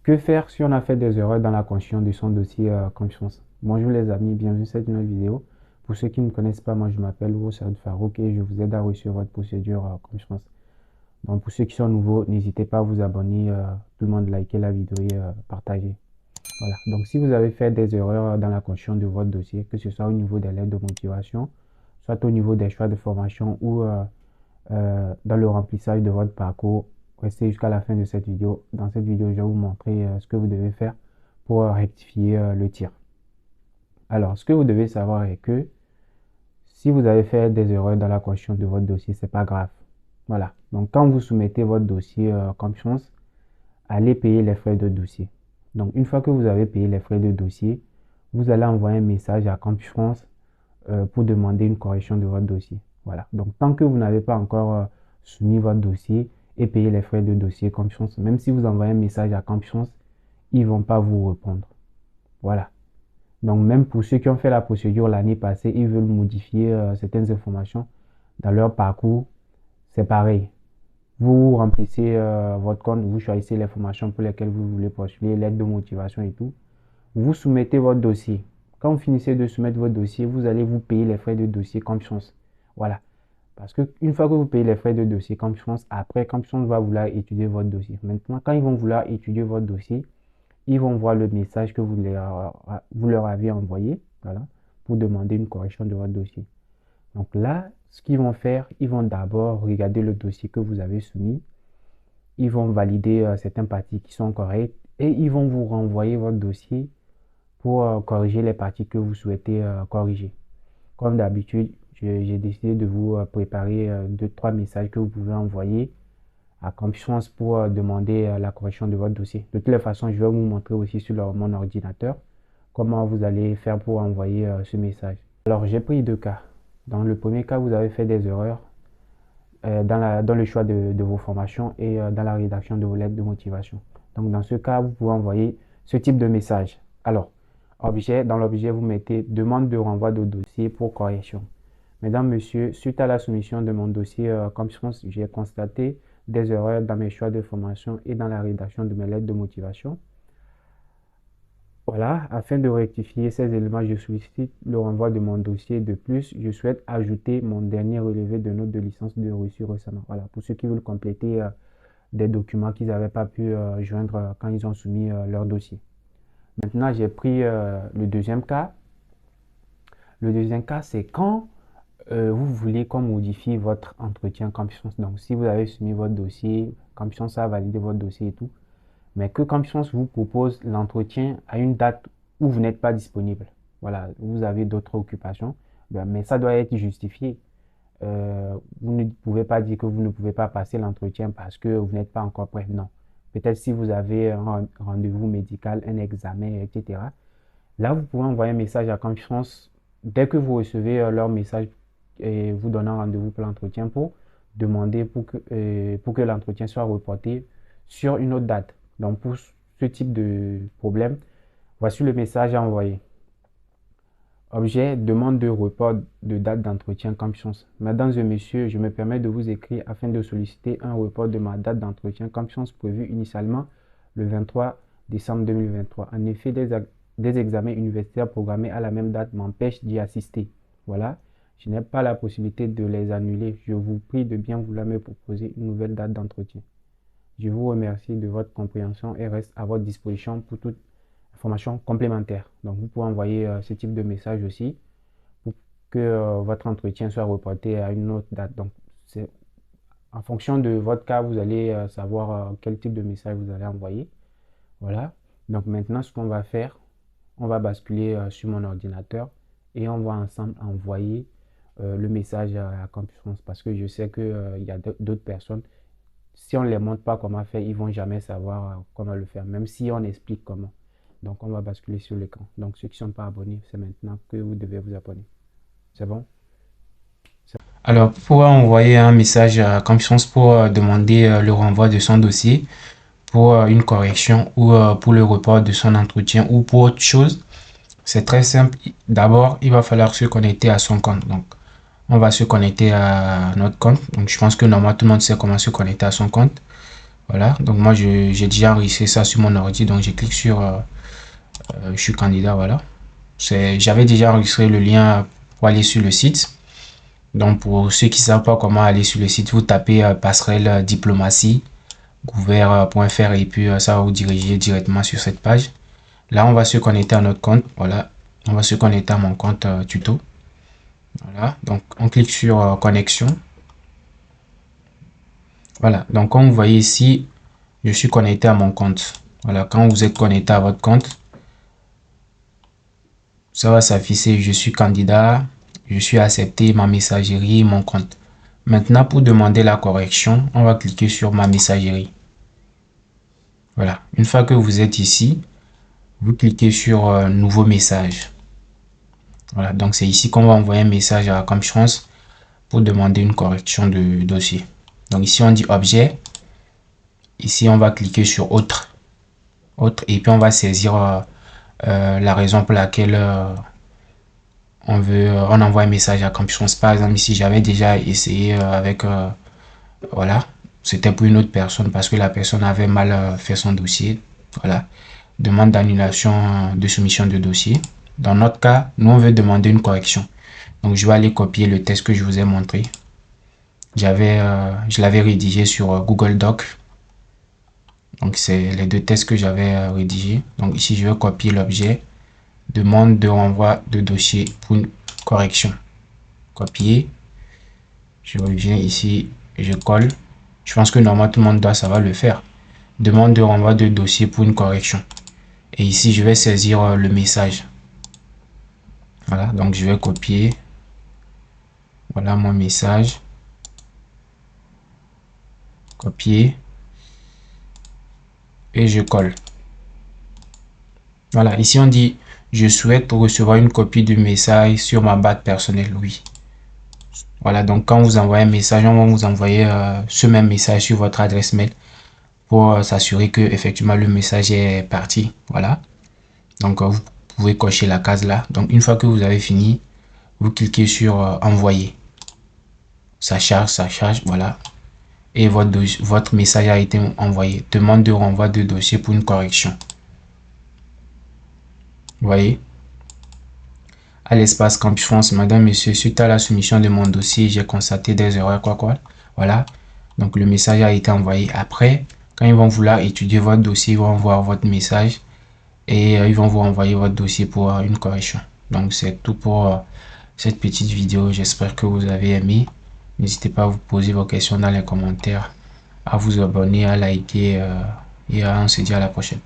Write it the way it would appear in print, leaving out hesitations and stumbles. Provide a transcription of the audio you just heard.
Que faire si on a fait des erreurs dans la construction de son dossier Confiance? Bonjour les amis, bienvenue sur cette nouvelle vidéo. Pour ceux qui ne me connaissent pas, moi je m'appelle Oussard Farouk et je vous aide à réussir votre procédure Confiance. Donc pour ceux qui sont nouveaux, n'hésitez pas à vous abonner, tout le monde liker la vidéo et partager. Voilà, donc si vous avez fait des erreurs dans la construction de votre dossier, que ce soit au niveau des lettres de motivation, soit au niveau des choix de formation ou dans le remplissage de votre parcours, restez jusqu'à la fin de cette vidéo. Dans cette vidéo, je vais vous montrer ce que vous devez faire pour rectifier le tir. Alors, ce que vous devez savoir est que si vous avez fait des erreurs dans la construction de votre dossier, c'est pas grave. Voilà. Donc, quand vous soumettez votre dossier Confiance, allez payer les frais de dossier. Donc, une fois que vous avez payé les frais de dossier, vous allez envoyer un message à Confiance pour demander une correction de votre dossier. Voilà. Donc, tant que vous n'avez pas encore soumis votre dossier et payé les frais de dossier Confiance, même si vous envoyez un message à Confiance, ils ne vont pas vous répondre. Voilà. Donc, même pour ceux qui ont fait la procédure l'année passée, ils veulent modifier certaines informations dans leur parcours, c'est pareil. Vous remplissez votre compte, vous choisissez les formations pour lesquelles vous voulez postuler, l'aide de motivation et tout. Vous soumettez votre dossier. Quand vous finissez de soumettre votre dossier, vous allez vous payer les frais de dossier Confiance. Voilà. Parce qu'une fois que vous payez les frais de dossier Confiance, après, Confiance va vouloir étudier votre dossier. Maintenant, quand ils vont vouloir étudier votre dossier, ils vont voir le message que vous leur avez envoyé, voilà, pour demander une correction de votre dossier. Donc là, ce qu'ils vont faire, ils vont d'abord regarder le dossier que vous avez soumis. Ils vont valider certaines parties qui sont correctes et ils vont vous renvoyer votre dossier pour corriger les parties que vous souhaitez corriger. Comme d'habitude, j'ai décidé de vous préparer 2-3 messages que vous pouvez envoyer à Confiance pour demander la correction de votre dossier. De toutes les façons, je vais vous montrer aussi sur mon ordinateur comment vous allez faire pour envoyer ce message. Alors, j'ai pris 2 cas. Dans le premier cas, vous avez fait des erreurs dans le choix de vos formations et dans la rédaction de vos lettres de motivation. Donc, dans ce cas, vous pouvez envoyer ce type de message. Alors, dans l'objet, vous mettez « Demande de renvoi de dossier pour correction ». Mesdames, Messieurs, suite à la soumission de mon dossier Confiance, j'ai constaté des erreurs dans mes choix de formation et dans la rédaction de mes lettres de motivation. Voilà, afin de rectifier ces éléments, je sollicite le renvoi de mon dossier. De plus, je souhaite ajouter mon dernier relevé de note de licence de reçu récemment. Voilà, pour ceux qui veulent compléter des documents qu'ils n'avaient pas pu joindre quand ils ont soumis leur dossier. Maintenant, j'ai pris le deuxième cas. Le deuxième cas, c'est quand vous voulez qu'on modifie votre entretien Confiance. Donc, si vous avez soumis votre dossier, Confiance a validé votre dossier et tout, mais que Confiance vous propose l'entretien à une date où vous n'êtes pas disponible. Voilà, vous avez d'autres occupations, mais ça doit être justifié. Vous ne pouvez pas dire que vous ne pouvez pas passer l'entretien parce que vous n'êtes pas encore prêt. Non. Peut-être si vous avez un rendez-vous médical, un examen, etc. Là, vous pouvez envoyer un message à Confiance dès que vous recevez leur message et vous donnant rendez-vous pour l'entretien pour demander pour que l'entretien soit reporté sur une autre date. Donc, pour ce type de problème, voici le message à envoyer. Objet, demande de report de date d'entretien Confiance. Mesdames et messieurs, je me permets de vous écrire afin de solliciter un report de ma date d'entretien Confiance prévue initialement le 23 décembre 2023. En effet, des examens universitaires programmés à la même date m'empêchent d'y assister. Voilà, je n'ai pas la possibilité de les annuler. Je vous prie de bien vouloir me proposer une nouvelle date d'entretien. Je vous remercie de votre compréhension et reste à votre disposition pour toute information complémentaire. Donc, vous pouvez envoyer ce type de message aussi pour que votre entretien soit reporté à une autre date. Donc, c'est en fonction de votre cas, vous allez savoir quel type de message vous allez envoyer. Voilà. Donc, maintenant, ce qu'on va faire, on va basculer sur mon ordinateur et on va ensemble envoyer le message à Confiance parce que je sais qu'il y a d'autres personnes. Si on ne les montre pas comment faire, ils ne vont jamais savoir comment le faire, même si on explique comment. Donc, on va basculer sur l'écran. Donc, ceux qui ne sont pas abonnés, c'est maintenant que vous devez vous abonner. C'est bon? Alors, pour envoyer un message à Confiance pour demander le renvoi de son dossier, pour une correction ou pour le report de son entretien ou pour autre chose, c'est très simple. D'abord, il va falloir se connecter à son compte. Donc, on va se connecter à notre compte. Donc, je pense que normalement, tout le monde sait comment se connecter à son compte. Voilà, donc moi j'ai déjà enregistré ça sur mon ordi, donc je clique sur je suis candidat, voilà. J'avais déjà enregistré le lien pour aller sur le site. Donc pour ceux qui ne savent pas comment aller sur le site, vous tapez passerelle diplomatie gouver.fr et puis ça va vous diriger directement sur cette page. Là on va se connecter à notre compte, voilà. On va se connecter à mon compte tuto. Voilà, donc on clique sur connexion. Voilà, donc comme vous voyez ici, je suis connecté à mon compte. Voilà, quand vous êtes connecté à votre compte, ça va s'afficher, je suis candidat, je suis accepté, ma messagerie, mon compte. Maintenant, pour demander la correction, on va cliquer sur ma messagerie. Voilà, une fois que vous êtes ici, vous cliquez sur nouveau message. Voilà, donc c'est ici qu'on va envoyer un message à CompChance pour demander une correction de dossier. Donc ici, on dit objet. Ici, on va cliquer sur autre. Autre, et puis on va saisir la raison pour laquelle on envoie un message à CompChance. Par exemple, ici, j'avais déjà essayé voilà, c'était pour une autre personne parce que la personne avait mal fait son dossier. Voilà, demande d'annulation de soumission de dossier. Dans notre cas, nous, on veut demander une correction. Donc, je vais aller copier le texte que je vous ai montré. Je l'avais rédigé sur Google Doc. Donc, c'est les deux textes que j'avais rédigés. Donc, ici, je vais copier l'objet. Demande de renvoi de dossier pour une correction. Copier. Je reviens ici, je colle. Je pense que normalement, tout le monde ça va le faire. Demande de renvoi de dossier pour une correction. Et ici, je vais saisir le message. Voilà, donc je vais copier. Voilà mon message. Copier. Et je colle. Voilà, ici on dit, je souhaite recevoir une copie du message sur ma boîte personnelle, oui. Voilà, donc quand vous envoyez un message, on va vous envoyer ce même message sur votre adresse mail pour s'assurer que effectivement le message est parti. Voilà, donc vous pouvez cocher la case là. Donc une fois que vous avez fini, vous cliquez sur envoyer. Ça charge, voilà. Et votre message a été envoyé. Demande de renvoi de dossier pour une correction. Vous voyez, à l'espace CompChance, madame, monsieur, suite à la soumission de mon dossier, j'ai constaté des erreurs, quoi. Voilà. Donc, le message a été envoyé. Après, quand ils vont vouloir étudier votre dossier, ils vont voir votre message et ils vont vous envoyer votre dossier pour une correction. Donc, c'est tout pour cette petite vidéo. J'espère que vous avez aimé. N'hésitez pas à vous poser vos questions dans les commentaires, à vous abonner, à liker et on se dit à la prochaine.